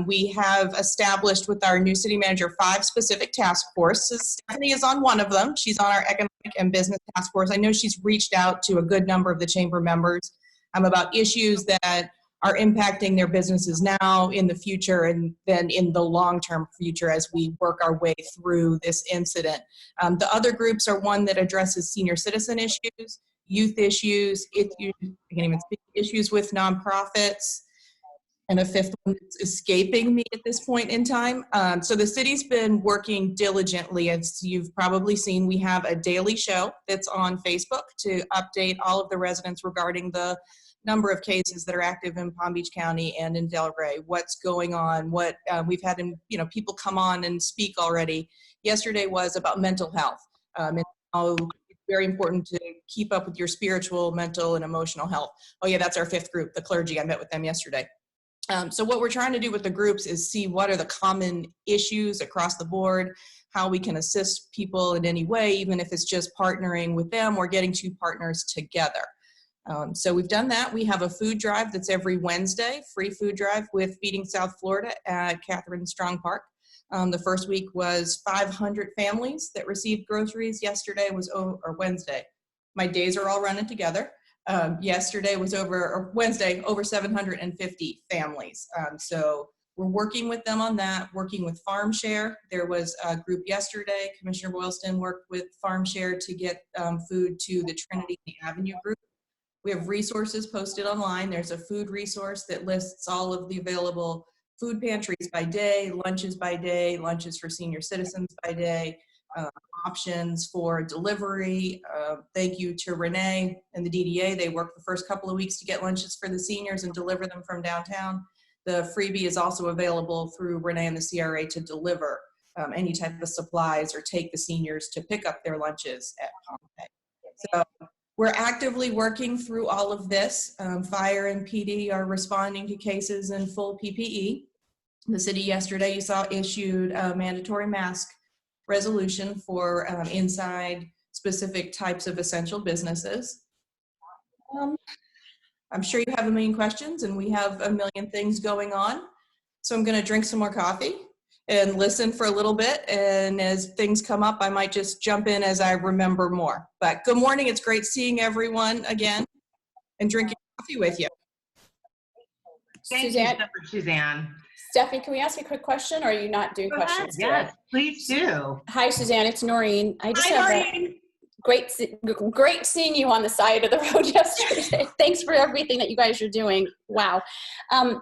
We have established with our new city manager 5 specific task forces. Stephanie is on one of them. She's on our economic and business task force. I know she's reached out to a good number of the chamber members about issues that are impacting their businesses now, in the future, and then in the long-term future as we work our way through this incident. The other groups are one that addresses senior citizen issues, youth issues, issues with nonprofits, and a 5th one that's escaping me at this point in time. So the city's been working diligently. As you've probably seen, we have a daily show that's on Facebook to update all of the residents regarding the number of cases that are active in Palm Beach County and in Delray, what's going on, what we've had, people come on and speak already. Yesterday was about mental health, and how it's very important to keep up with your spiritual, mental, and emotional health. Oh yeah, that's our 5th group, the clergy. I met with them yesterday. So what we're trying to do with the groups is see what are the common issues across the board, how we can assist people in any way, even if it's just partnering with them or getting 2 partners together. So we've done that. We have a food drive that's every Wednesday, free food drive with Feeding South Florida at Catherine Strong Park. The first week was 500 families that received groceries. Yesterday was Wednesday. My days are all running together. Yesterday was Wednesday, over 750 families. So we're working with them on that, working with Farm Share. There was a group yesterday, Commissioner Boylston worked with Farm Share to get food to the Trinity Avenue group. We have resources posted online. There's a food resource that lists all of the available food pantries by day, lunches for senior citizens by day, options for delivery. Thank you to Renee and the DDA. They worked the first couple of weeks to get lunches for the seniors and deliver them from downtown. The freebie is also available through Renee and the CRA to deliver any type of supplies or take the seniors to pick up their lunches at Pompeii. So we're actively working through all of this. Fire and PD are responding to cases in full PPE. The city yesterday, you saw, issued a mandatory mask resolution for inside specific types of essential businesses. I'm sure you have a million questions and we have a million things going on. So I'm gonna drink some more coffee and listen for a little bit. And as things come up, I might just jump in as I remember more. But good morning, it's great seeing everyone again and drinking coffee with you. Thank you so much, Suzanne. Stephanie, can we ask you a quick question, or are you not doing questions today? Yes, please do. Hi, Suzanne, it's Noreen. I just Hi, have Noreen. great seeing you on the side of the road yesterday. Thanks for everything that you guys are doing. Wow.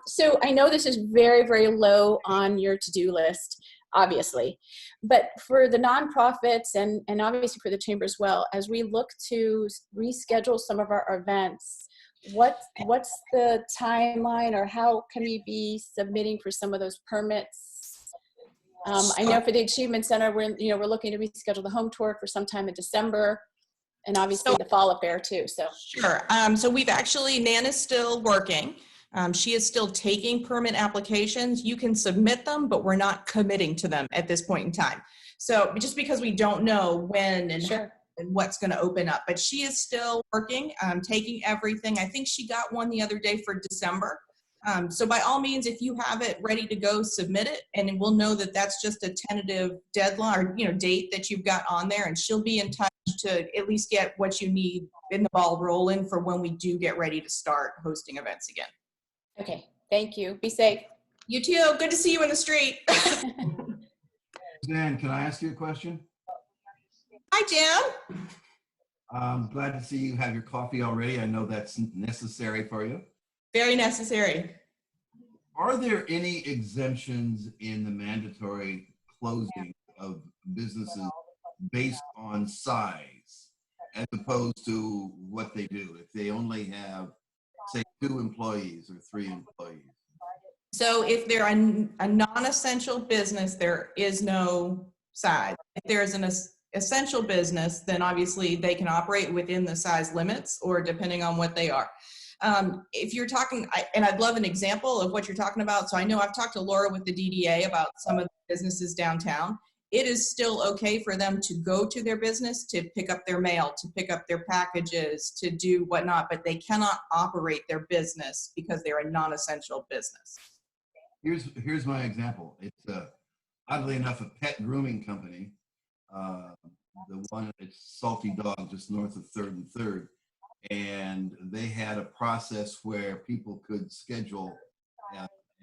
So I know this is very, very low on your to-do list, obviously, but for the nonprofits and obviously for the chamber as well, as we look to reschedule some of our events, what's the timeline, or how can we be submitting for some of those permits? I know for the Achievement Center, we're looking to reschedule the home tour for sometime in December, and obviously the fall affair too. So sure. So we've actually, Nan is still working. She is still taking permit applications. You can submit them, but we're not committing to them at this point in time. So just because we don't know when and sure. And what's going to open up, but she is still working, taking everything. I think she got one the other day for December. So by all means, if you have it ready to go, submit it, and we'll know that that's just a tentative deadline or date that you've got on there, and she'll be in touch to at least get what you need in the ball rolling for when we do get ready to start hosting events again. Okay, thank you. Be safe. You too. Good to see you in the street. Suzanne, can I ask you a question? Hi, Jim. I'm glad to see you have your coffee already. I know that's necessary for you. Very necessary. Are there any exemptions in the mandatory closing of businesses based on size, as opposed to what they do if they only have, say, 2 employees or 3 employees? So if they're a non-essential business, there is no size. If there's an essential business, then obviously they can operate within the size limits or depending on what they are. If you're talking, and I'd love an example of what you're talking about. So I know I've talked to Laura with the DDA about some of the businesses downtown. It is still okay for them to go to their business, to pick up their mail, to pick up their packages, to do whatnot, but they cannot operate their business because they're a non-essential business. Here's my example. It's oddly enough a pet grooming company. The one, it's Salty Dog, just north of 3rd and 3rd, and they had a process where people could schedule,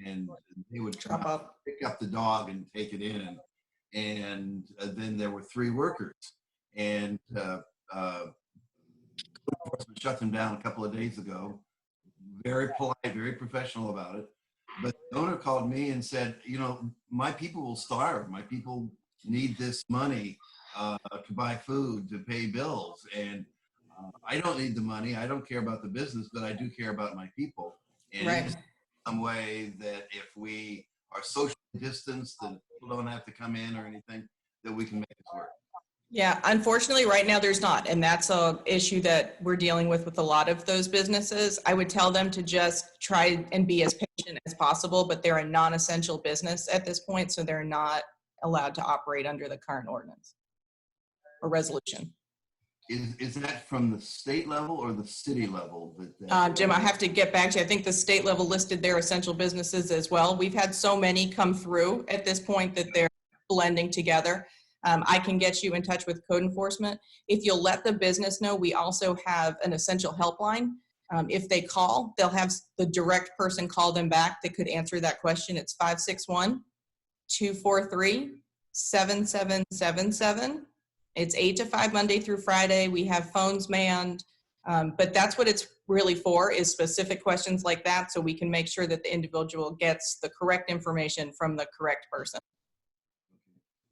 and they would Drop off. pick up the dog and take it in, and then there were 3 workers, and enforcement shut them down a couple of days ago. Very polite, very professional about it. But the owner called me and said, you know, my people will starve. My people need this money to buy food, to pay bills. And I don't need the money. I don't care about the business, but I do care about my people. And Right. in some way that if we are socially distanced and people don't have to come in or anything, that we can make this work. Yeah, unfortunately, right now there's not, and that's a issue that we're dealing with a lot of those businesses. I would tell them to just try and be as patient as possible, but they're a non-essential business at this point, so they're not allowed to operate under the current ordinance or resolution. Is that from the state level or the city level? That Jim, I have to get back to you. I think the state level listed their essential businesses as well. We've had so many come through at this point that they're blending together. I can get you in touch with code enforcement. If you'll let the business know, we also have an essential helpline. If they call, they'll have the direct person call them back that could answer that question. It's 561-243-7777. It's 8 to 5 Monday through Friday. We have phones manned, but that's what it's really for, is specific questions like that, so we can make sure that the individual gets the correct information from the correct person.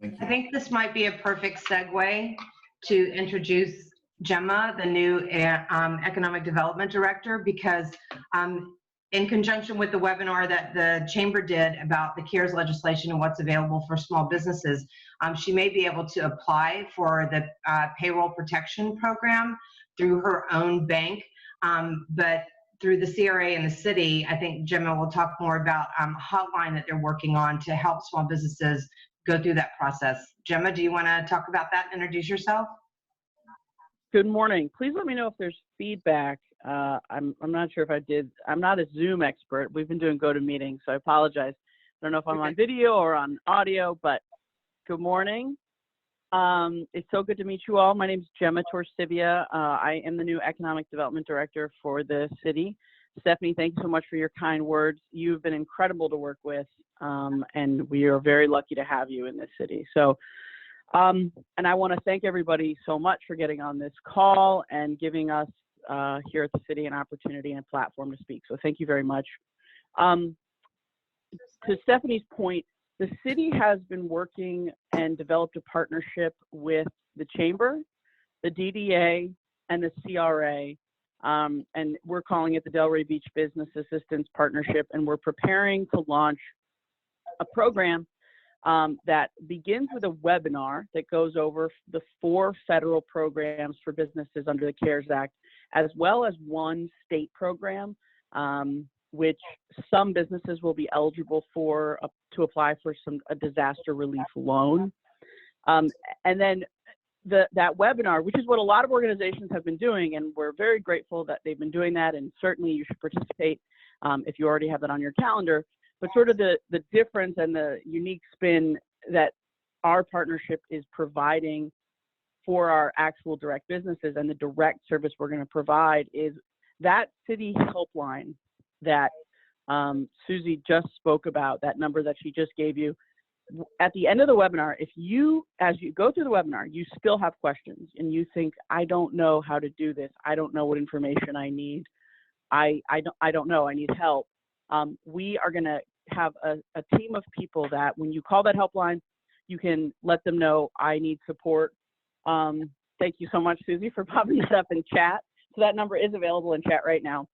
Thank you. I think this might be a perfect segue to introduce Gemma, the new Economic Development Director, because in conjunction with the webinar that the Chamber did about the CARES legislation and what's available for small businesses, she may be able to apply for the payroll protection program through her own bank, but through the CRA and the city. I think Gemma will talk more about a hotline that they're working on to help small businesses go through that process. Gemma, do you want to talk about that and introduce yourself? Good morning. Please let me know if there's feedback. I'm not sure if I did. I'm not a Zoom expert. We've been doing GoToMeeting, so I apologize. I don't know if I'm on video or on audio, but good morning. It's so good to meet you all. My name is Gemma Torcivia. I am the new Economic Development Director for the city. Stephanie, thank you so much for your kind words. You've been incredible to work with, and we are very lucky to have you in this city. So, and I want to thank everybody so much for getting on this call and giving us here at the city an opportunity and a platform to speak. So thank you very much. To Stephanie's point, the city has been working and developed a partnership with the Chamber, the DDA, and the CRA. And we're calling it the Delray Beach Business Assistance Partnership, and we're preparing to launch a program that begins with a webinar that goes over the 4 federal programs for businesses under the CARES Act, as well as one state program, which some businesses will be eligible for to apply for a disaster relief loan. And then that webinar, which is what a lot of organizations have been doing, and we're very grateful that they've been doing that, and certainly you should participate if you already have that on your calendar. But sort of the difference and the unique spin that our partnership is providing for our actual direct businesses and the direct service we're going to provide is that city helpline that Susie just spoke about, that number that she just gave you. At the end of the webinar, if you, as you go through the webinar, you still have questions and you think, I don't know how to do this, I don't know what information I need, I don't know, I need help. We are going to have a team of people that when you call that helpline, you can let them know I need support. Thank you so much, Susie, for popping this up in chat. So that number is available in chat right now.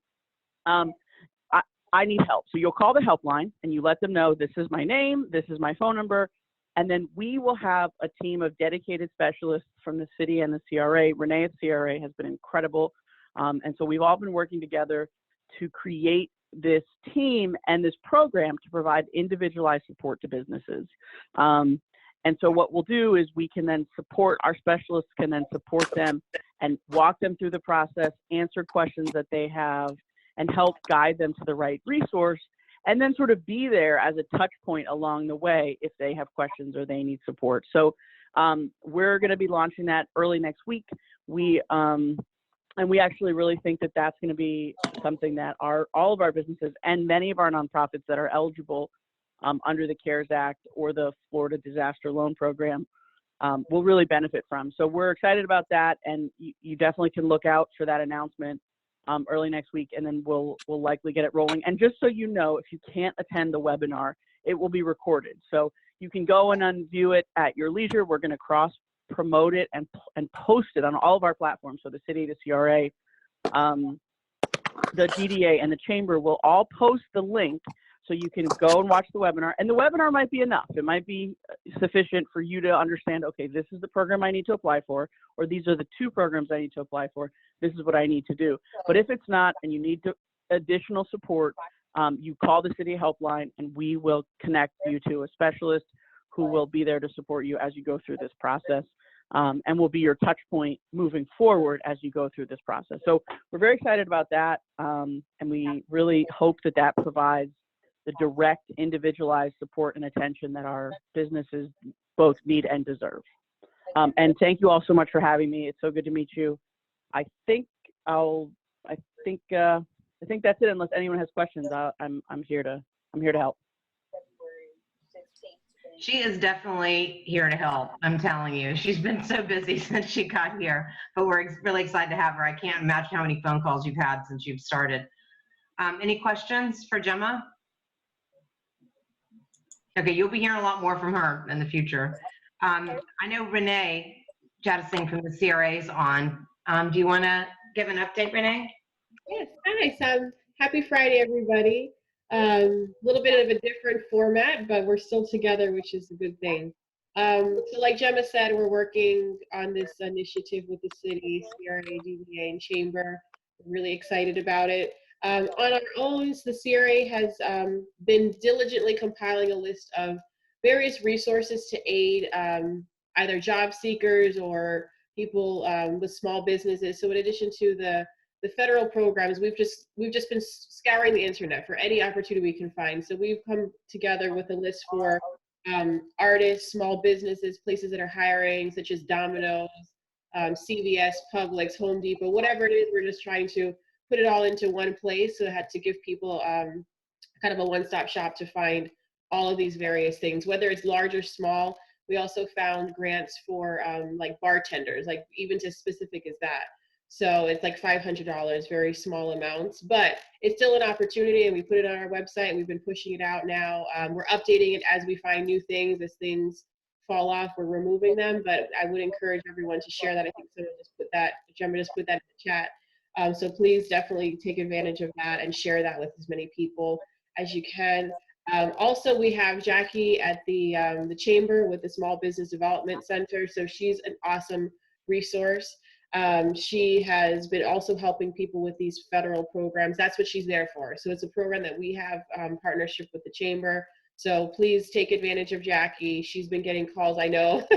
I need help. So you'll call the helpline and you let them know this is my name, this is my phone number, and then we will have a team of dedicated specialists from the city and the CRA. Renee at CRA has been incredible. And so we've all been working together to create this team and this program to provide individualized support to businesses. And so what we'll do is we can then support, our specialists can then support them and walk them through the process, answer questions that they have, and help guide them to the right resource. and then sort of be there as a touch point along the way if they have questions or they need support. So we're going to be launching that early next week. And we actually really think that that's going to be something that all of our businesses and many of our nonprofits that are eligible under the CARES Act or the Florida Disaster Loan Program will really benefit from. So we're excited about that, and you definitely can look out for that announcement early next week, and then we'll likely get it rolling. And just so you know, if you can't attend the webinar, it will be recorded. So you can go and view it at your leisure. We're going to cross-promote it and post it on all of our platforms. So the city, the CRA, the DDA, and the chamber will all post the link so you can go and watch the webinar. And the webinar might be enough. It might be sufficient for you to understand, okay, this is the program I need to apply for, or these are the 2 programs I need to apply for. This is what I need to do. But if it's not and you need additional support, you call the city helpline and we will connect you to a specialist who will be there to support you as you go through this process, and will be your touch point moving forward as you go through this process. So we're very excited about that, and we really hope that that provides the direct, individualized support and attention that our businesses both need and deserve. And thank you all so much for having me. It's so good to meet you. I think that's it. Unless anyone has questions, I'm here to help. She is definitely here to help. I'm telling you, she's been so busy since she got here, but we're really excited to have her. I can't imagine how many phone calls you've had since you've started. Any questions for Gemma? Okay, you'll be hearing a lot more from her in the future. I know Renee Jadusingh from the CRA is on. Do you want to give an update, Renee? Yes, hi, Sam. Happy Friday, everybody. Little bit of a different format, but we're still together, which is a good thing. So like Gemma said, we're working on this initiative with the city, CRA, DDA, and Chamber. We're really excited about it. On our own, the CRA has been diligently compiling a list of various resources to aid either job seekers or people with small businesses. So in addition to the federal programs, we've just been scouring the internet for any opportunity we can find. So we've come together with a list for artists, small businesses, places that are hiring, such as Domino's, CVS, Publix, Home Depot, whatever it is. We're just trying to put it all into one place. So it had to give people kind of a one-stop shop to find all of these various things, whether it's large or small. We also found grants for like bartenders, like even as specific as that. So it's like $500, very small amounts, but it's still an opportunity, and we put it on our website. We've been pushing it out now. We're updating it as we find new things. As things fall off, we're removing them, but I would encourage everyone to share that. I think someone just put that, Gemma just put that in the chat. So please definitely take advantage of that and share that with as many people as you can. Also, we have Jackie at the Chamber with the Small Business Development Center. So she's an awesome resource. She has been also helping people with these federal programs. That's what she's there for. So it's a program that we have partnership with the Chamber. So please take advantage of Jackie. She's been getting calls, I know,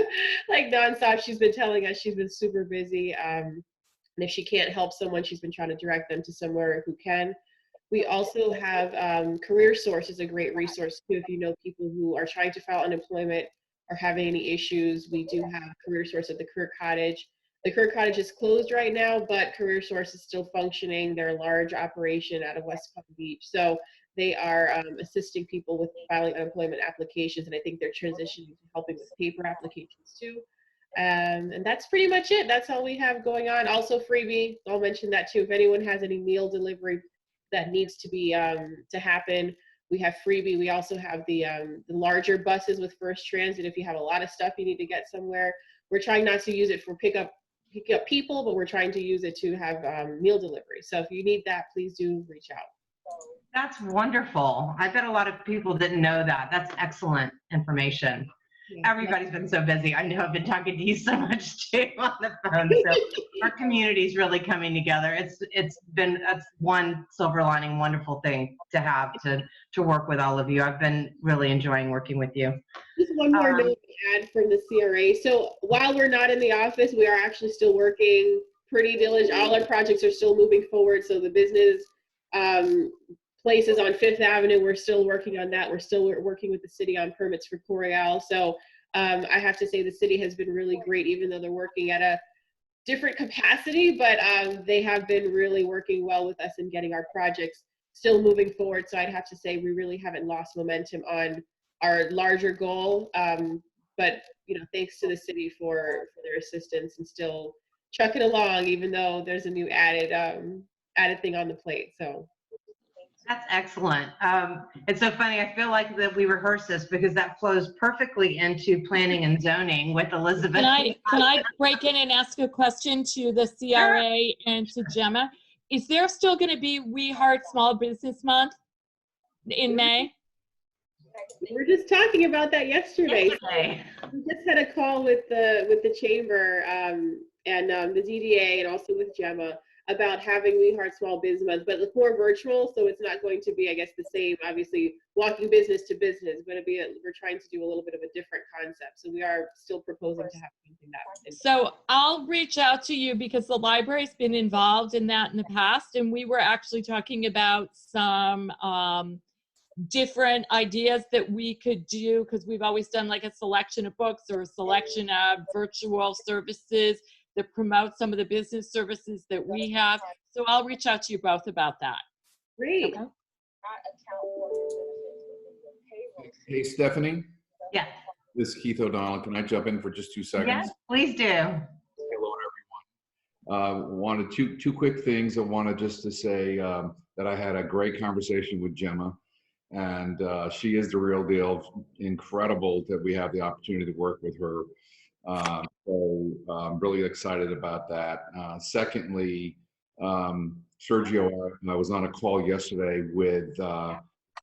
like nonstop. She's been telling us she's been super busy. And if she can't help someone, she's been trying to direct them to somewhere who can. We also have Career Source is a great resource too. If you know people who are trying to file unemployment or having any issues, we do have Career Source at the Career Cottage. The Career Cottage is closed right now, but Career Source is still functioning. They're a large operation out of West Palm Beach. So they are assisting people with filing unemployment applications, and I think they're transitioning to helping with paper applications too. And that's pretty much it. That's all we have going on. Also freebie, I'll mention that too. If anyone has any meal delivery that needs to be to happen, we have freebie. We also have the larger buses with First Transit. If you have a lot of stuff you need to get somewhere, we're trying not to use it for pick up people, but we're trying to use it to have meal delivery. So if you need that, please do reach out. That's wonderful. I bet a lot of people didn't know that. That's excellent information. Yeah. Everybody's been so busy. I know I've been talking to you so much too on the phone. So our community is really coming together. It's been one silver lining, wonderful thing to have to work with all of you. I've been really enjoying working with you. Just one more note to add from the CRA. So while we're not in the office, we are actually still working pretty diligent. All our projects are still moving forward. So the business places on Fifth Avenue, we're still working on that. We're still working with the city on permits for Coryell. So I have to say the city has been really great, even though they're working at a different capacity, but they have been really working well with us in getting our projects still moving forward. So I'd have to say we really haven't lost momentum on our larger goal. But thanks to the city for their assistance and still trucking along, even though there's a new added thing on the plate. So that's excellent. It's so funny. I feel like that we rehearsed this because that flows perfectly into planning and zoning with Elizabeth. Can I break in and ask a question to the CRA and to Gemma? Is there still going to be We Heart Small Business Month in May? We were just talking about that yesterday. We just had a call with the chamber and the DDA and also with Gemma about having We Heart Small Business Month, but it's more virtual, so it's not going to be, I guess, the same, obviously, walking business to business, but we're trying to do a little bit of a different concept. So we are still proposing to have something that. So I'll reach out to you because the library's been involved in that in the past, and we were actually talking about some different ideas that we could do, because we've always done like a selection of books or a selection of virtual services that promote some of the business services that we have. So I'll reach out to you both about that. Great. Okay. Hey, Stephanie. Yeah. This is Keith O'Donnell. Can I jump in for just 2 seconds? Yes, please do. Hello, everyone. Wanted two quick things. I wanted just to say that I had a great conversation with Gemma, and she is the real deal. Incredible that we have the opportunity to work with her. So I'm really excited about that. Secondly, Sergio, I was on a call yesterday with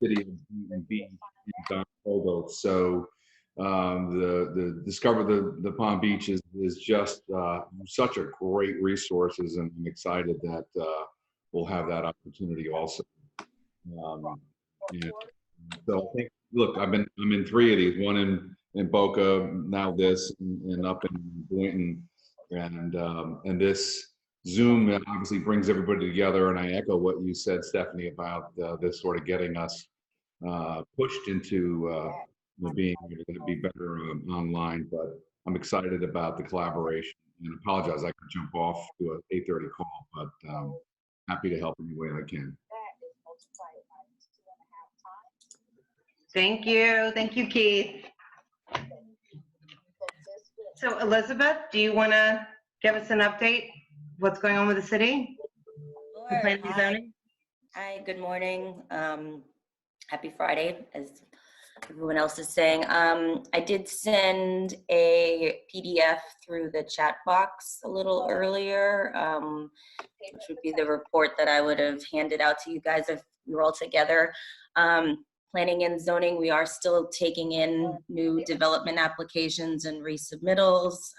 City of B and Don Coldo. So the Discover the Palm Beach is just such a great resources, and I'm excited that we'll have that opportunity also. So I think, look, I'm in 3 of these, one in Boca, now this, and up in Boynton, and this Zoom obviously brings everybody together. And I echo what you said, Stephanie, about this sort of getting us pushed into being able to be better online. But I'm excited about the collaboration, and apologize I could jump off to an 8:30 call, but happy to help any way I can. Thank you, Keith. So Elizabeth, do you want to give us an update? What's going on with the city? Sure. Planning and zoning? Hi, good morning. Happy Friday, as everyone else is saying. I did send a PDF through the chat box a little earlier, which would be the report that I would have handed out to you guys if we were all together. Planning and zoning, we are still taking in new development applications and resubmittals,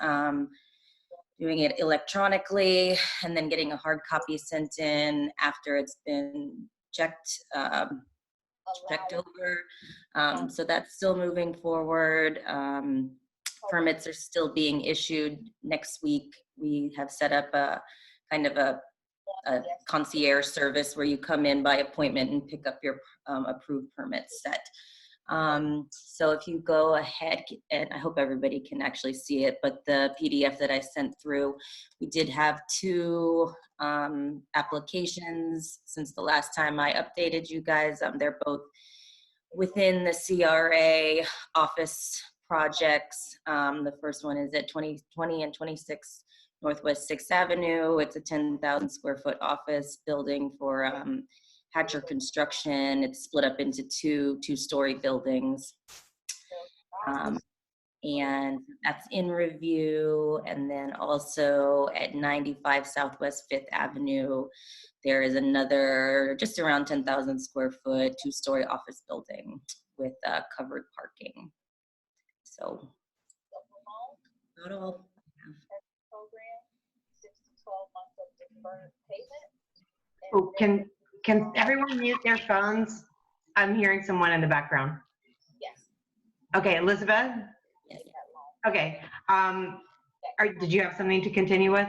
doing it electronically, and then getting a hard copy sent in after it's been checked over. So that's still moving forward. Permits are still being issued. Next week, we have set up a kind of a concierge service where you come in by appointment and pick up your approved permit set. So if you go ahead, and I hope everybody can actually see it, but the PDF that I sent through, we did have 2 applications since the last time I updated you guys. They're both within the CRA office projects. The first one is at 2020 and 26 Northwest 6th Avenue. It's a 10,000 square foot office building for Hatcher Construction. It's split up into two-story buildings. And that's in review. And then also at 95 Southwest 5th Avenue, there is another just around 10,000 square foot, 2-story office building with covered parking. So, not all. Oh, can everyone mute their phones? I'm hearing someone in the background. Yes. Okay, Elizabeth? Yes. Okay. Did you have something to continue with?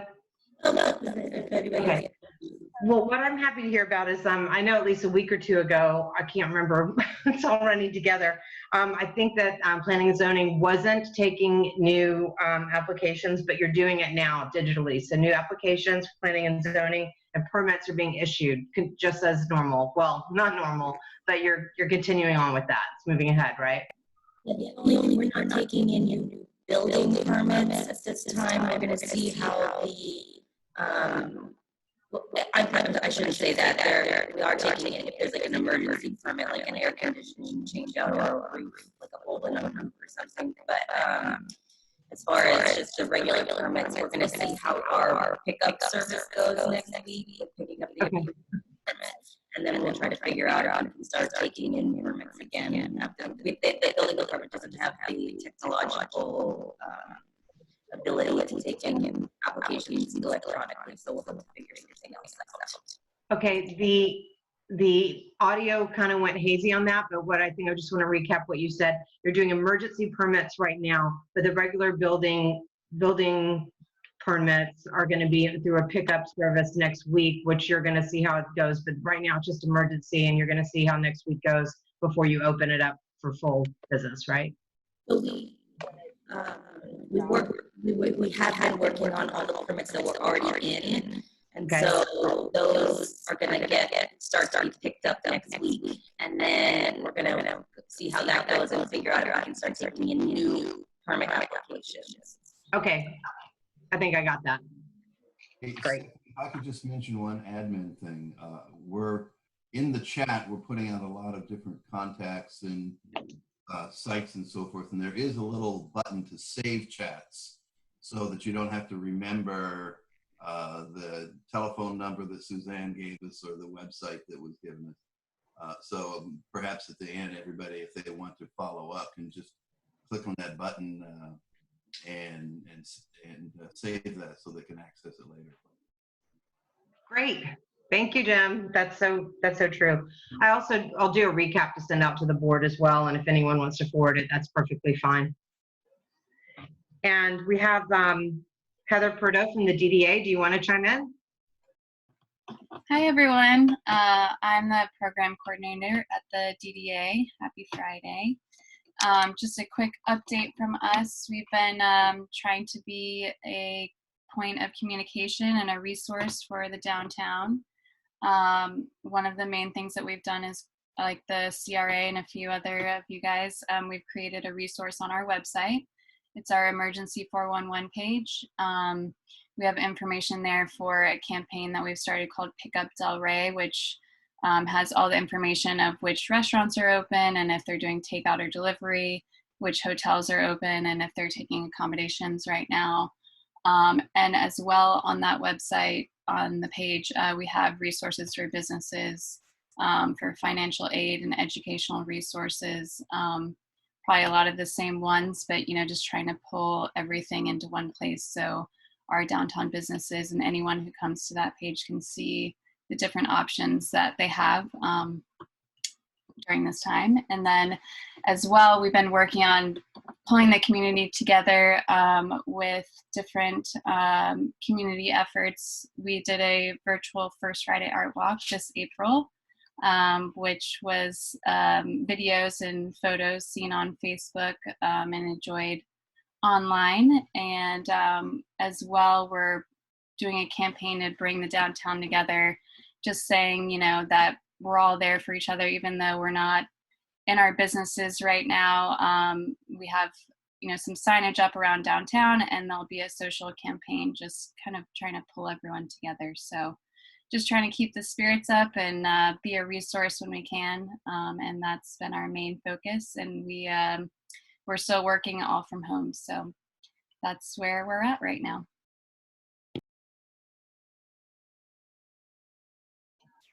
Oh, no, everybody. Okay. Well, what I'm happy to hear about is, I know at least a week or two ago, I can't remember, it's all running together. I think that planning and zoning wasn't taking new applications, but you're doing it now digitally. So new applications, planning and zoning, and permits are being issued just as normal. Well, not normal, but you're continuing on with that. It's moving ahead, right? Yeah, the only thing we're not taking in new building permits at this time. We're going to see how the I shouldn't say that. We are taking it if there's like an emergency permit, like an air conditioning change out or a roof, like a whole roof or something. But as far as just the regular permits, we're going to see how our pickup service goes next week, picking up the permits. And then we'll try to figure out if we can start taking in permits again. The building department doesn't have the technological ability to take in applications electronically, so we'll have to figure something else out. Okay, the audio kind of went hazy on that, but what I think I just want to recap what you said. You're doing emergency permits right now, but the regular building permits are going to be through a pickup service next week, which you're going to see how it goes. But right now it's just emergency, and you're going to see how next week goes before you open it up for full business, right? So we have been working on all the permits that were already in, and so those are going to start to be picked up next week, and then we're going to see how that goes and figure out if we can start taking in new permit applications. Okay, I think I got that. Hey, Great. If I could just mention one admin thing, we're in the chat, we're putting out a lot of different contacts and sites and so forth, and there is a little button to save chats so that you don't have to remember the telephone number that Suzanne gave us or the website that was given us. So perhaps at the end, everybody, if they want to follow up, can just click on that button and save that so they can access it later. Great. Thank you, Jim. That's so true. I'll do a recap to send out to the board as well. And if anyone wants to forward it, that's perfectly fine. And we have Heather Perdo from the DDA. Do you want to chime in? Hi, everyone. I'm the program coordinator at the DDA. Happy Friday. Just a quick update from us. We've been trying to be a point of communication and a resource for the downtown. One of the main things that we've done is, like the CRA and a few other of you guys, we've created a resource on our website. It's our emergency 411 page. We have information there for a campaign that we've started called Pick Up Delray, which has all the information of which restaurants are open and if they're doing takeout or delivery, which hotels are open, and if they're taking accommodations right now. And as well on that website, on the page, we have resources for businesses, for financial aid and educational resources. Probably a lot of the same ones, but just trying to pull everything into one place so our downtown businesses and anyone who comes to that page can see the different options that they have during this time. And then as well, we've been working on pulling the community together with different community efforts. We did a virtual First Friday Art Walk this April, which was videos and photos seen on Facebook and enjoyed online. And as well, we're doing a campaign to bring the downtown together, just saying, that we're all there for each other, even though we're not in our businesses right now. We have, some signage up around downtown, and there'll be a social campaign, just kind of trying to pull everyone together. So just trying to keep the spirits up and be a resource when we can. And that's been our main focus. And we're still working all from home. So that's where we're at right now.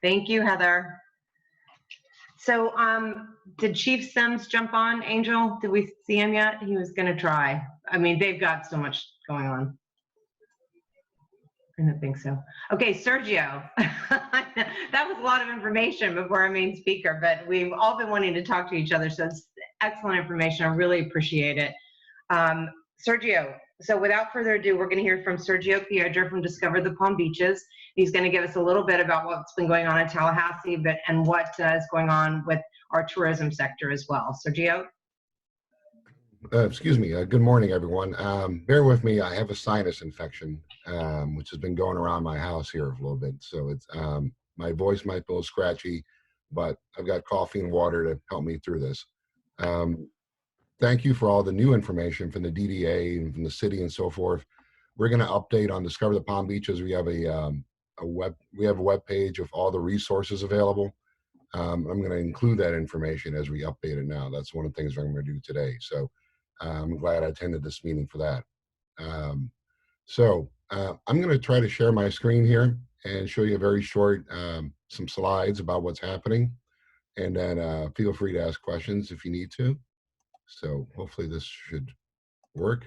Thank you, Heather. So did Chief Sims jump on, Angel? Did we see him yet? He was going to try. I mean, they've got so much going on. I don't think so. Okay, Sergio. That was a lot of information before our main speaker, but we've all been wanting to talk to each other, so it's excellent information. I really appreciate it. Sergio, So without further ado, we're going to hear from Sergio Piedra from Discover the Palm Beaches. He's going to give us a little bit about what's been going on in Tallahassee, and what is going on with our tourism sector as well. Sergio? Excuse me. Good morning, everyone. Bear with me. I have a sinus infection, which has been going around my house here a little bit. So it's my voice might be a little scratchy, but I've got coffee and water to help me through this. Thank you for all the new information from the DDA and from the city and so forth. We're going to update on Discover the Palm Beaches. We have a web page of all the resources available. I'm going to include that information as we update it now. That's one of the things I'm going to do today. So I'm glad I attended this meeting for that. I'm going to try to share my screen here and show you a very short, some slides about what's happening. And then feel free to ask questions if you need to. So hopefully this should work.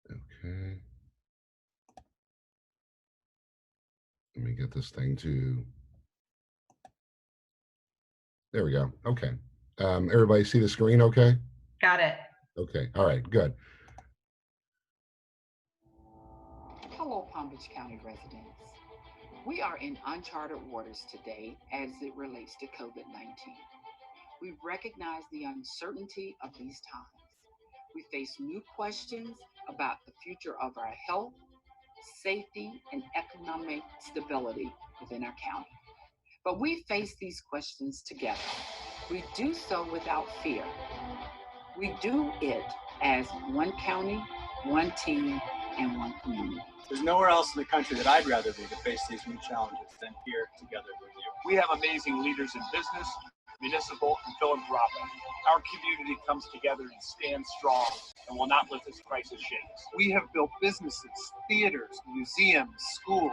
Okay. Let me get this thing to, there we go. Okay. Everybody see the screen okay? Got it. Okay. All right, good. Hello, Palm Beach County residents. We are in uncharted waters today as it relates to COVID-19. We recognize the uncertainty of these times. We face new questions about the future of our health, safety, and economic stability within our county. But we face these questions together. We do so without fear. We do it as one county, one team, and one community. There's nowhere else in the country that I'd rather be to face these new challenges than here together with you. We have amazing leaders in business, municipal, and philanthropic. Our community comes together and stands strong and will not let this crisis shake us. We have built businesses, theaters, museums, schools,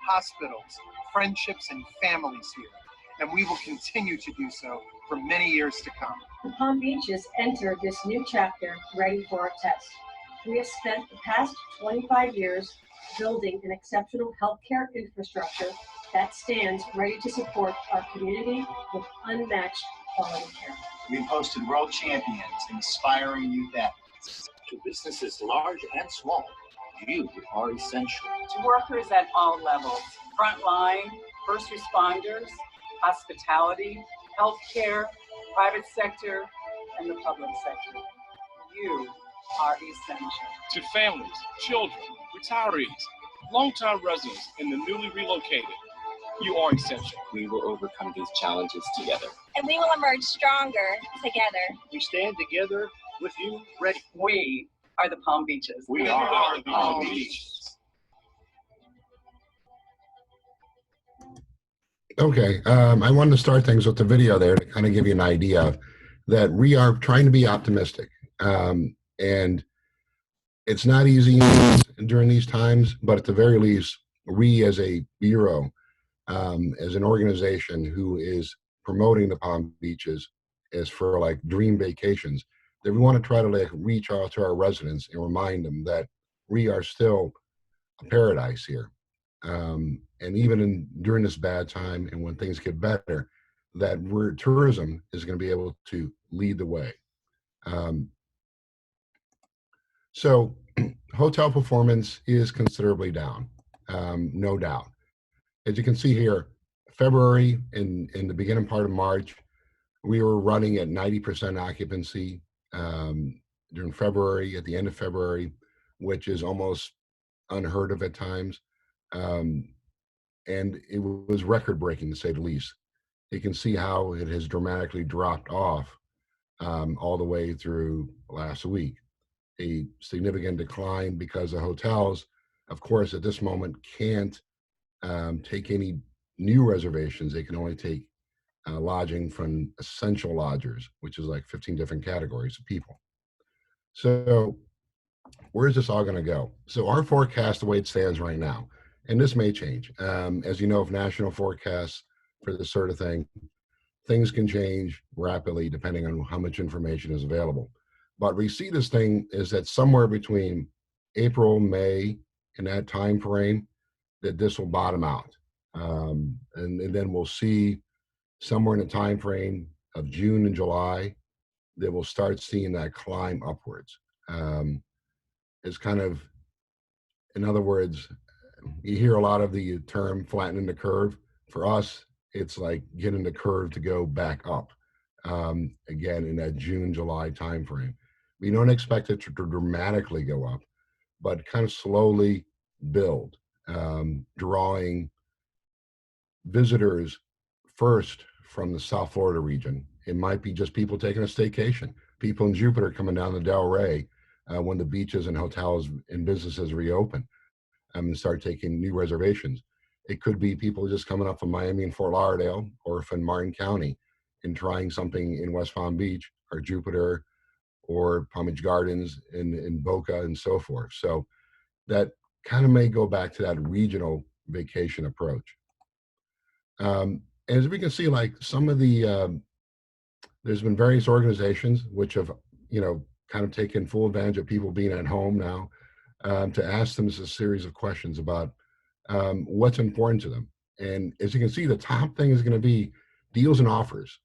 hospitals, friendships, and families here, and we will continue to do so for many years to come. The Palm Beaches entered this new chapter ready for a test. We have spent the past 25 years building an exceptional healthcare infrastructure that stands ready to support our community with unmatched quality care. We've hosted world champions, inspiring youth athletes. To businesses large and small, you are essential. To workers at all levels, frontline, first responders, hospitality, healthcare, private sector, and the public sector. You are essential. To families, children, retirees, long-time residents, and the newly relocated, you are essential. We will overcome these challenges together. And we will emerge stronger together. We stand together with you, ready. We are the Palm Beaches. We are the Palm Beaches. Okay, I wanted to start things with the video there to kind of give you an idea that we are trying to be optimistic. And it's not easy during these times, but at the very least, we as a bureau, as an organization who is promoting the Palm Beaches as for like dream vacations, that we want to try to like reach out to our residents and remind them that we are still a paradise here. And even during this bad time and when things get better, that tourism is going to be able to lead the way. So hotel performance is considerably down, no doubt. As you can see here, February and in the beginning part of March, we were running at 90% occupancy during February, at the end of February, which is almost unheard of at times. And it was record-breaking, to say the least. You can see how it has dramatically dropped off all the way through last week. A significant decline because the hotels, of course, at this moment can't take any new reservations. They can only take lodging from essential lodgers, which is like 15 different categories of people. So where's this all going to go? So our forecast, the way it stands right now, and this may change. As you know, of national forecasts for this sort of thing, things can change rapidly depending on how much information is available. But we see this thing is that somewhere between April, May, in that time frame, that this will bottom out. And then we'll see somewhere in the time frame of June and July they will start seeing that climb upwards. It's kind of, in other words, you hear a lot of the term flattening the curve. For us, it's like getting the curve to go back up, again, in that June, July timeframe. We don't expect it to dramatically go up, but kind of slowly build, drawing visitors first from the South Florida region. It might be just people taking a staycation, people in Jupiter coming down the Delray when the beaches and hotels and businesses reopen and start taking new reservations. It could be people just coming up from Miami and Fort Lauderdale or from Martin County and trying something in West Palm Beach or Jupiter or Palm Beach Gardens in Boca and so forth. So that kind of may go back to that regional vacation approach. As we can see, like some of the, there's been various organizations which have, kind of taken full advantage of people being at home now to ask them a series of questions about what's important to them. And as you can see, the top thing is going to be deals and offers.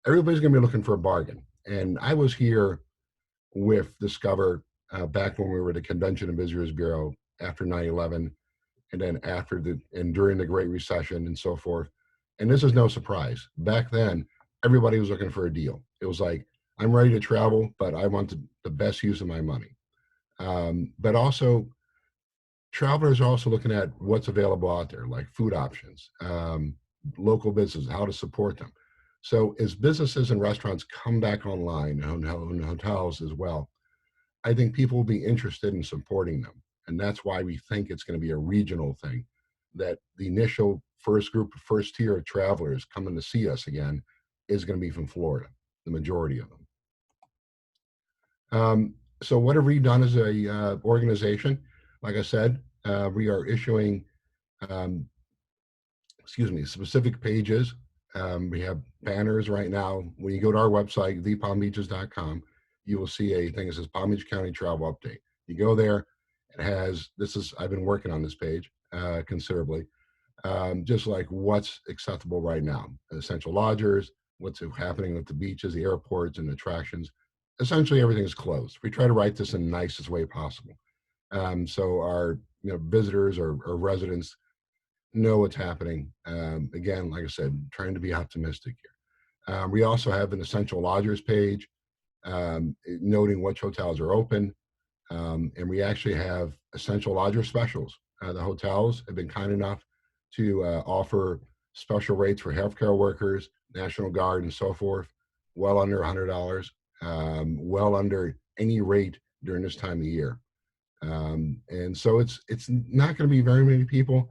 Everybody's going to be looking for a bargain. And I was here with Discover back when we were at the Convention and Visitors Bureau after 9/11, and then after and during the Great Recession and so forth. And this is no surprise. Back then, everybody was looking for a deal. It was like, I'm ready to travel, but I want the best use of my money. But also, travelers are also looking at what's available out there, like food options, local businesses, how to support them. So as businesses and restaurants come back online, and hotels as well, I think people will be interested in supporting them. And that's why we think it's going to be a regional thing, that the initial first tier of travelers coming to see us again is going to be from Florida, the majority of them. So what have we done as a organization? Like I said, we are issuing, specific pages. We have banners right now. When you go to our website, thepalmbeaches.com, you will see a thing that says Palm Beach County Travel Update. You go there, it has, I've been working on this page considerably, just like what's acceptable right now. Essential lodgers, what's happening with the beaches, the airports, and attractions. Essentially, everything is closed. We try to write this in the nicest way possible. So our visitors or residents know what's happening. Again, like I said, trying to be optimistic here. We also have an essential lodgers page, noting which hotels are open. And we actually have essential lodger specials. The hotels have been kind enough to offer special rates for healthcare workers, National Guard, and so forth, well under $100, well under any rate during this time of year. And so it's not going to be very many people,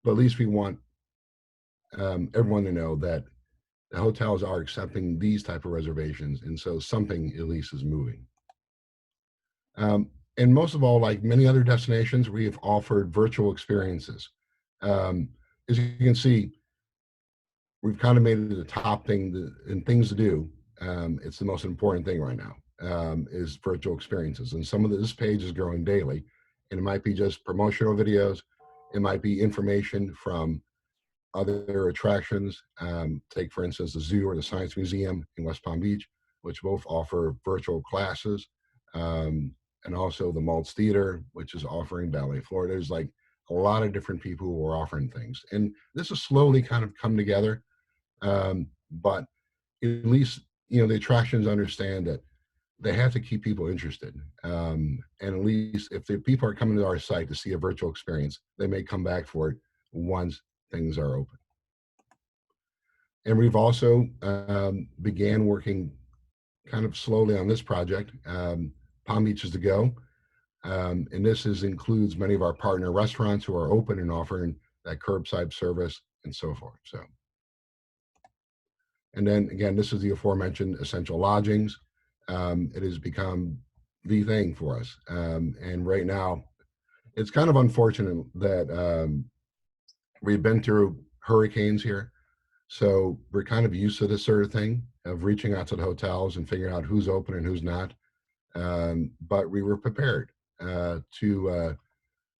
but at least we want everyone to know that the hotels are accepting these type of reservations, and so something at least is moving. And most of all, like many other destinations, we have offered virtual experiences. As you can see, we've kind of made it the top thing and things to do. It's the most important thing right now, is virtual experiences. And some of this page is growing daily, and it might be just promotional videos. It might be information from other attractions. Take, for instance, the zoo or the Science Museum in West Palm Beach, which both offer virtual classes. And also the Maltz Theater, which is offering Ballet Florida. There's like a lot of different people who are offering things. And this has slowly kind of come together. But at least, the attractions understand that they have to keep people interested. And at least if the people are coming to our site to see a virtual experience, they may come back for it once things are open. And we've also began working kind of slowly on this project, Palm Beaches to Go. And this includes many of our partner restaurants who are open and offering that curbside service and so forth. So, and then again, this is the aforementioned essential lodgings. It has become the thing for us. And right now, it's kind of unfortunate that we've been through hurricanes here. So we're kind of used to this sort of thing of reaching out to the hotels and figuring out who's open and who's not. But we were prepared to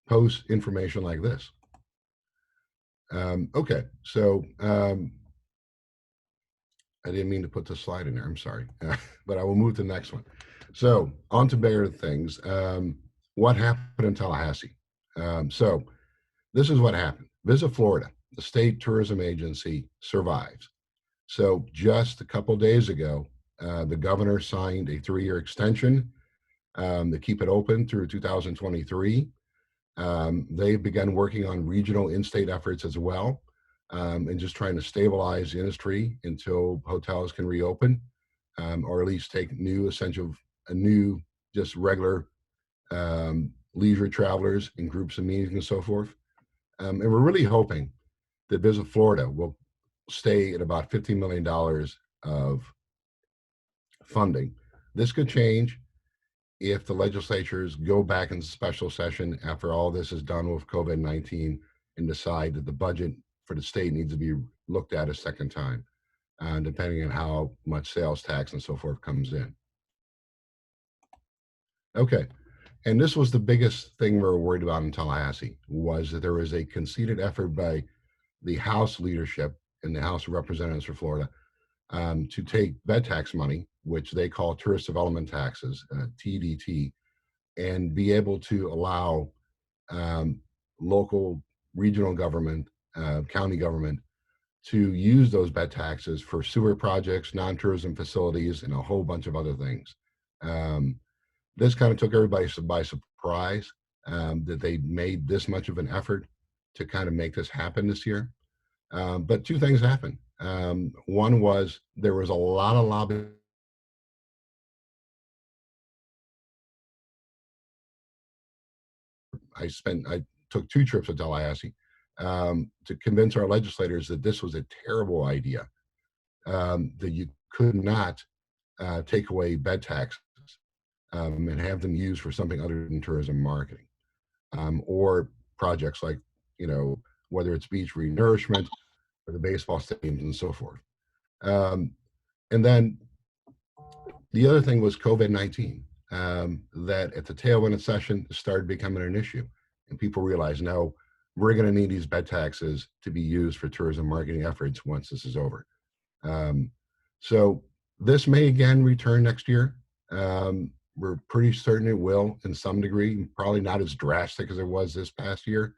post information like this. Okay, so I didn't mean to put the slide in there. I'm sorry, but I will move to the next one. So on to bigger things. What happened in Tallahassee? So this is what happened. Visit Florida, the state tourism agency survives. So just a couple days ago, the governor signed a 3-year extension to keep it open through 2023. They've begun working on regional in-state efforts as well, and just trying to stabilize the industry until hotels can reopen, or at least take new just regular leisure travelers in groups and meetings and so forth. And we're really hoping that Visit Florida will stay at about $15 million of funding. This could change if the legislatures go back in special session after all this is done with COVID-19 and decide that the budget for the state needs to be looked at a second time, depending on how much sales tax and so forth comes in. Okay, and this was the biggest thing we were worried about in Tallahassee, was that there was a conceded effort by the House leadership and the House of Representatives for Florida to take bed tax money, which they call tourist development taxes, TDT, and be able to allow local, regional government, county government to use those bed taxes for sewer projects, non-tourism facilities, and a whole bunch of other things. This kind of took everybody by surprise that they made this much of an effort to kind of make this happen this year. But two things happened. One was there was a lot of lobbying. I took 2 trips to Tallahassee to convince our legislators that this was a terrible idea, that you could not take away bed taxes and have them used for something other than tourism marketing, or projects like, whether it's beach renourishment or the baseball stadiums and so forth. And then the other thing was COVID-19, that at the tail end of session started becoming an issue. And people realized, no, we're going to need these bed taxes to be used for tourism marketing efforts once this is over. So this may again return next year. We're pretty certain it will in some degree, probably not as drastic as it was this past year,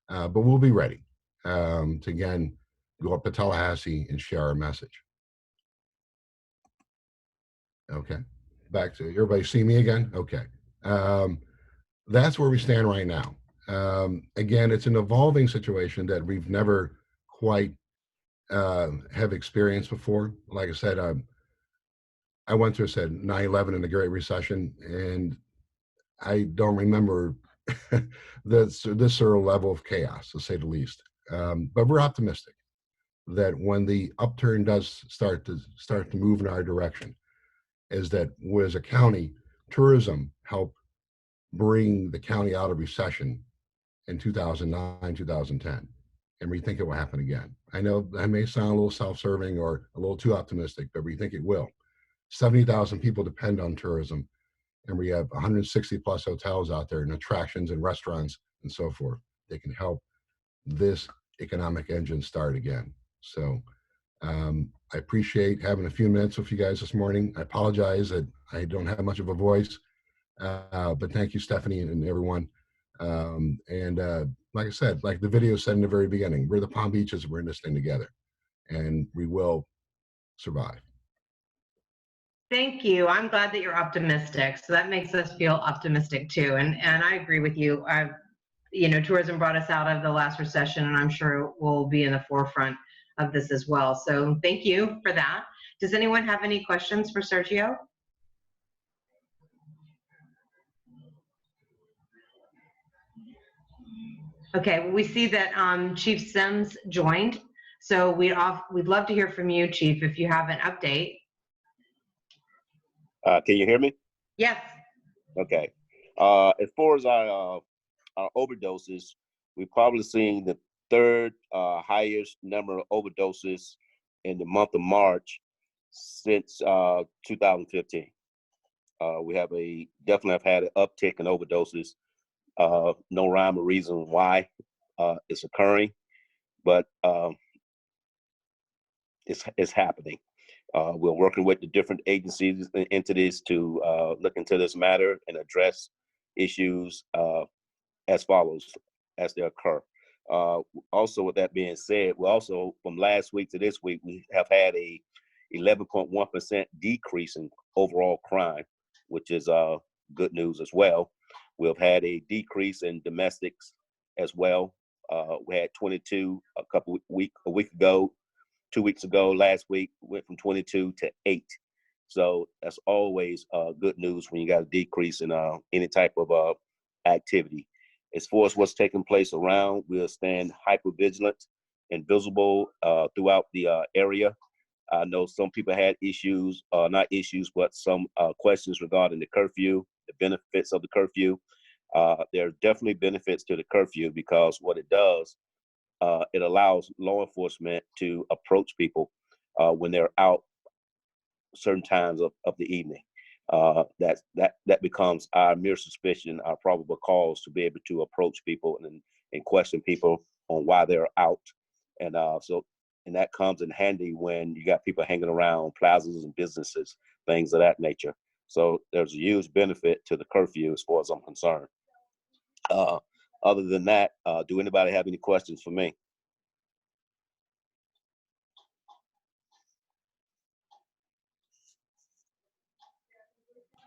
but we'll be ready to again go up to Tallahassee and share our message. Okay, back to everybody. See me again? Okay, that's where we stand right now. Again, it's an evolving situation that we've never quite have experienced before. Like I said, I went through 9/11 and the Great Recession, and I don't remember this sort of level of chaos, to say the least. But we're optimistic that when the upturn does start to move in our direction, is that as a county, tourism helped bring the county out of recession in 2009, 2010. And we think it will happen again. I know that may sound a little self-serving or a little too optimistic, but we think it will. 70,000 people depend on tourism, and we have 160 plus hotels out there and attractions and restaurants and so forth. They can help this economic engine start again. So I appreciate having a few minutes with you guys this morning. I apologize that I don't have much of a voice, but thank you, Stephanie, and everyone. Like I said, like the video said in the very beginning, we're the Palm Beaches, we're in this thing together, and we will survive. Thank you. I'm glad that you're optimistic. So that makes us feel optimistic too. And I agree with you. Tourism brought us out of the last recession, and I'm sure it will be in the forefront of this as well. So thank you for that. Does anyone have any questions for Sergio? Okay, well, we see that Chief Sims joined. So we'd love to hear from you, Chief, if you have an update. Can you hear me? Yes. Okay. As far as our overdoses, we're probably seeing the 3rd highest number of overdoses in the month of March since 2015. We definitely have had an uptick in overdoses. No rhyme or reason why it's occurring, but it's happening. We're working with the different agencies and entities to look into this matter and address issues as follows as they occur. Also, with that being said, we also, from last week to this week, we have had a 11.1% decrease in overall crime, which is good news as well. We've had a decrease in domestics as well. We had 22 a week ago, 2 weeks ago. Last week went from 22 to 8. So that's always good news when you got a decrease in any type of activity. As far as what's taking place around, we'll stand hyper vigilant and visible throughout the area. I know some people had issues, not issues, but some questions regarding the curfew, the benefits of the curfew. There are definitely benefits to the curfew because what it does, it allows law enforcement to approach people when they're out certain times of the evening. That becomes our mere suspicion, our probable cause to be able to approach people and question people on why they're out. And that comes in handy when you got people hanging around plazas and businesses, things of that nature. So there's a huge benefit to the curfew as far as I'm concerned. Other than that, do anybody have any questions for me?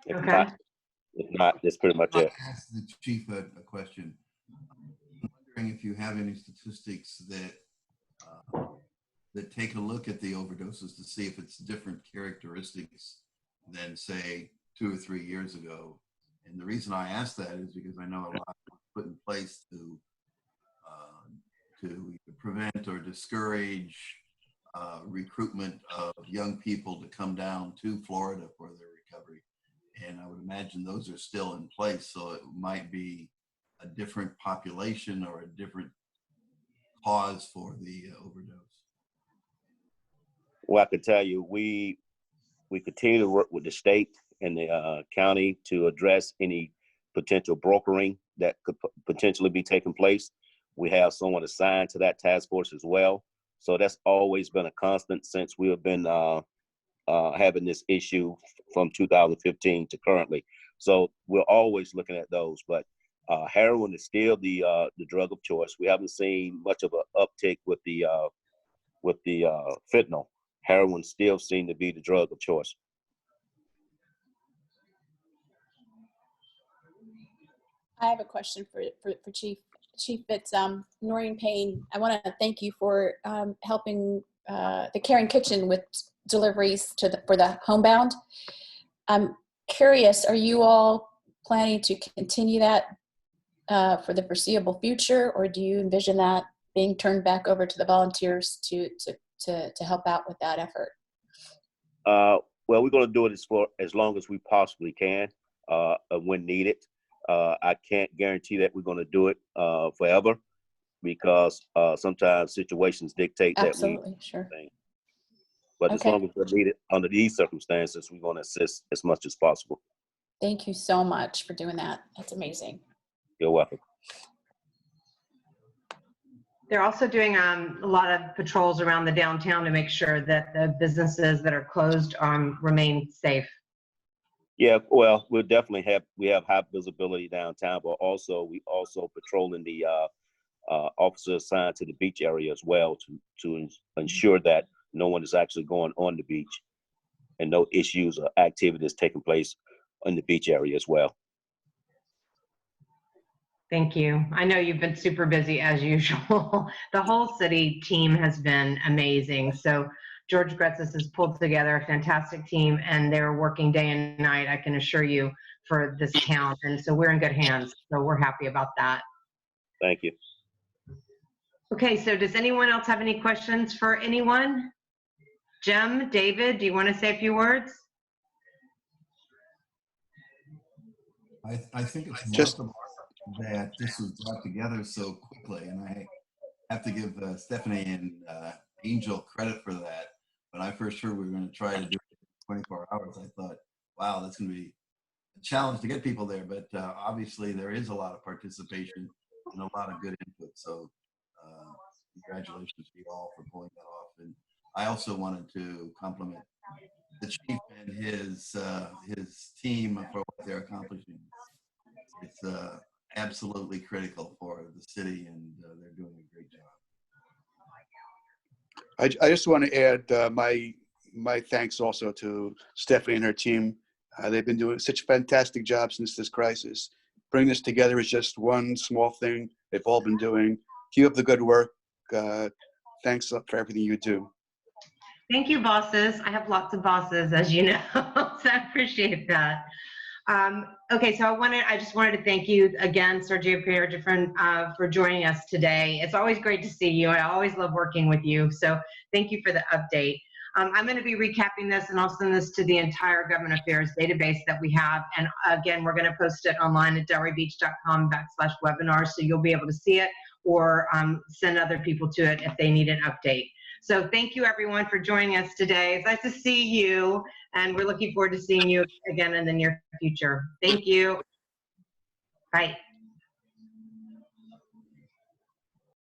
If not, that's pretty much it. I'll ask the chief a question. I'm wondering if you have any statistics that take a look at the overdoses to see if it's different characteristics than, say, 2 or 3 years ago. And the reason I ask that is because I know a lot was put in place to prevent or discourage recruitment of young people to come down to Florida for their recovery. And I would imagine those are still in place, so it might be a different population or a different cause for the overdose. Well, I can tell you, we continue to work with the state and the county to address any potential brokering that could potentially be taking place. We have someone assigned to that task force as well. So that's always been a constant since we have been having this issue from 2015 to currently. So we're always looking at those, but heroin is still the drug of choice. We haven't seen much of an uptick with the fentanyl. Heroin still seems to be the drug of choice. I have a question for Chief. Chief, it's Noreen Payne. I want to thank you for helping the Caring Kitchen with deliveries for the homebound. I'm curious, are you all planning to continue that for the foreseeable future, or do you envision that being turned back over to the volunteers to help out with that effort? Well, we're going to do it as long as we possibly can when needed. I can't guarantee that we're going to do it forever because sometimes situations dictate Absolutely, that we. Sure. But as long as we're needed under these circumstances, we're going to assist as much as possible. Thank you so much for doing that. That's amazing. You're welcome. They're also doing a lot of patrols around the downtown to make sure that the businesses that are closed remain safe. Yeah, well, we have high visibility downtown, but we also patrolling the officers assigned to the beach area as well to ensure that no one is actually going on the beach and no issues or activities taking place in the beach area as well. Thank you. I know you've been super busy as usual. The whole city team has been amazing. So George Gretzis has pulled together a fantastic team and they're working day and night, I can assure you, for this town. And so we're in good hands. So we're happy about that. Thank you. Okay, so does anyone else have any questions for anyone? Jem, David, do you want to say a few words? I think it's remarkable that this was brought together so quickly, and I have to give Stephanie and Angel credit for that. When I first heard we were going to try to do it in 24 hours, I thought, wow, that's going to be a challenge to get people there. But obviously, there is a lot of participation and a lot of good input. So congratulations to you all for pulling that off. And I also wanted to compliment the chief and his team for what they're accomplishing. It's absolutely critical for the city, and they're doing a great job. I just want to add my thanks also to Stephanie and her team. They've been doing such a fantastic job since this crisis. Bringing this together is just one small thing they've all been doing. Keep up the good work. Thanks for everything you do. Thank you, bosses. I have lots of bosses, as you know, so I appreciate that. Okay, so I just wanted to thank you again, Sergio Piedra, for joining us today. It's always great to see you. I always love working with you. So thank you for the update. I'm going to be recapping this, and I'll send this to the entire government affairs database that we have. And again, we're going to post it online at delraybeach.com/webinars, so you'll be able to see it or send other people to it if they need an update. So thank you, everyone, for joining us today. It's nice to see you, and we're looking forward to seeing you again in the near future. Thank you. Bye.